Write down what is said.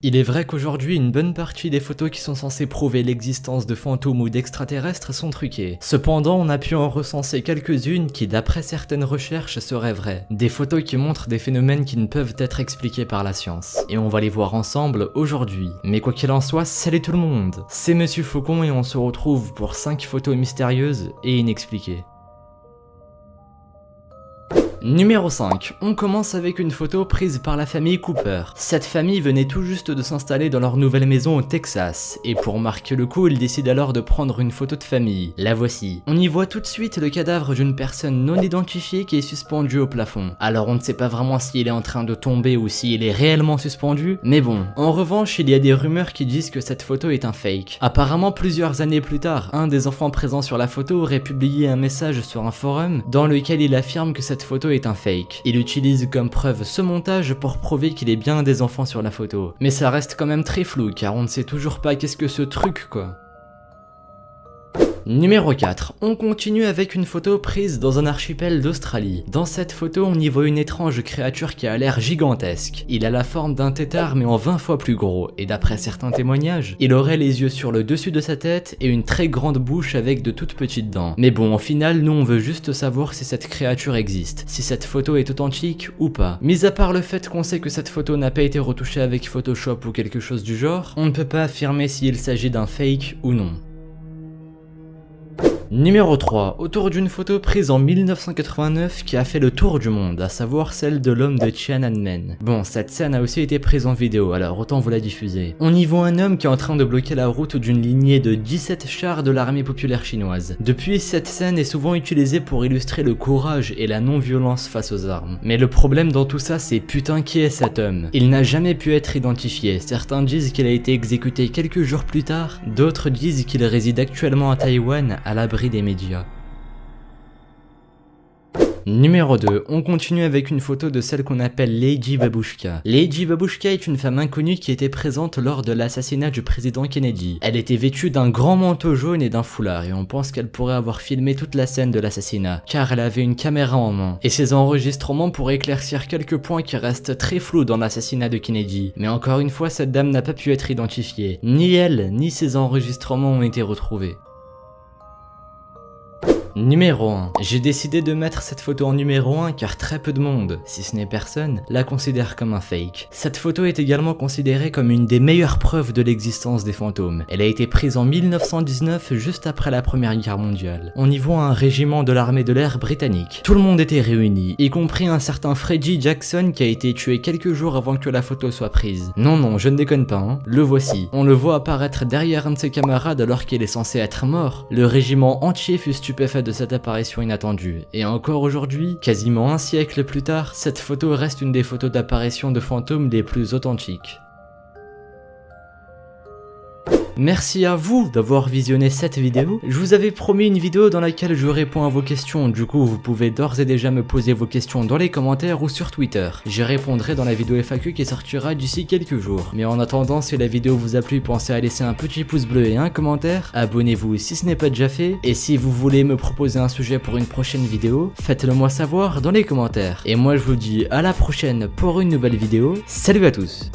Il est vrai qu'aujourd'hui, une bonne partie des photos qui sont censées prouver l'existence de fantômes ou d'extraterrestres sont truquées. Cependant, on a pu en recenser quelques-unes qui, d'après certaines recherches, seraient vraies. Des photos qui montrent des phénomènes qui ne peuvent être expliqués par la science. Et on va les voir ensemble aujourd'hui. Mais quoi qu'il en soit, salut tout le monde! C'est Monsieur Faucon et on se retrouve pour 5 photos mystérieuses et inexpliquées. Numéro 5, on commence avec une photo prise par la famille Cooper. Cette famille venait tout juste de s'installer dans leur nouvelle maison au Texas, et pour marquer le coup, ils décident alors de prendre une photo de famille. La voici. On y voit tout de suite le cadavre d'une personne non identifiée qui est suspendue au plafond. Alors on ne sait pas vraiment s'il est en train de tomber ou s'il est réellement suspendu, mais bon. En revanche, il y a des rumeurs qui disent que cette photo est un fake. Apparemment, plusieurs années plus tard, un des enfants présents sur la photo aurait publié un message sur un forum dans lequel il affirme que cette photo est un fake. Il utilise comme preuve ce montage pour prouver qu'il est bien des enfants sur la photo. Mais ça reste quand même très flou car on ne sait toujours pas qu'est-ce que ce truc quoi. Numéro 4, on continue avec une photo prise dans un archipel d'Australie. Dans cette photo, on y voit une étrange créature qui a l'air gigantesque. Il a la forme d'un tétard mais en 20 fois plus gros, et d'après certains témoignages, il aurait les yeux sur le dessus de sa tête et une très grande bouche avec de toutes petites dents. Mais bon, au final, nous on veut juste savoir si cette créature existe, si cette photo est authentique ou pas. Mis à part le fait qu'on sait que cette photo n'a pas été retouchée avec Photoshop ou quelque chose du genre, on ne peut pas affirmer s'il s'agit d'un fake ou non. Numéro 3, autour d'une photo prise en 1989 qui a fait le tour du monde, à savoir celle de l'homme de Tiananmen. Bon, cette scène a aussi été prise en vidéo, alors autant vous la diffuser. On y voit un homme qui est en train de bloquer la route d'une lignée de 17 chars de l'armée populaire chinoise. Depuis, cette scène est souvent utilisée pour illustrer le courage et la non-violence face aux armes. Mais le problème dans tout ça, c'est putain qui est cet homme? Il n'a jamais pu être identifié. Certains disent qu'il a été exécuté quelques jours plus tard, d'autres disent qu'il réside actuellement à Taïwan, à l'abri des médias. Numéro 2, on continue avec une photo de celle qu'on appelle Lady Babushka. Lady Babushka est une femme inconnue qui était présente lors de l'assassinat du président Kennedy. Elle était vêtue d'un grand manteau jaune et d'un foulard et on pense qu'elle pourrait avoir filmé toute la scène de l'assassinat, car elle avait une caméra en main. Et ces enregistrements pourraient éclaircir quelques points qui restent très flous dans l'assassinat de Kennedy. Mais encore une fois, cette dame n'a pas pu être identifiée. Ni elle, ni ses enregistrements ont été retrouvés. Numéro 1. J'ai décidé de mettre cette photo en numéro 1 car très peu de monde, si ce n'est personne, la considère comme un fake. Cette photo est également considérée comme une des meilleures preuves de l'existence des fantômes. Elle a été prise en 1919, juste après la Première Guerre mondiale. On y voit un régiment de l'armée de l'air britannique. Tout le monde était réuni, y compris un certain Freddie Jackson qui a été tué quelques jours avant que la photo soit prise. Non, je ne déconne pas, hein. Le voici. On le voit apparaître derrière un de ses camarades alors qu'il est censé être mort. Le régiment entier fut stupéfait de cette apparition inattendue, et encore aujourd'hui, quasiment un siècle plus tard, cette photo reste une des photos d'apparition de fantômes les plus authentiques. Merci à vous d'avoir visionné cette vidéo. Je vous avais promis une vidéo dans laquelle je réponds à vos questions, du coup vous pouvez d'ores et déjà me poser vos questions dans les commentaires ou sur Twitter. J'y répondrai dans la vidéo FAQ qui sortira d'ici quelques jours. Mais en attendant, si la vidéo vous a plu, pensez à laisser un petit pouce bleu et un commentaire, abonnez-vous si ce n'est pas déjà fait, et si vous voulez me proposer un sujet pour une prochaine vidéo, faites-le moi savoir dans les commentaires. Et moi je vous dis à la prochaine pour une nouvelle vidéo, salut à tous!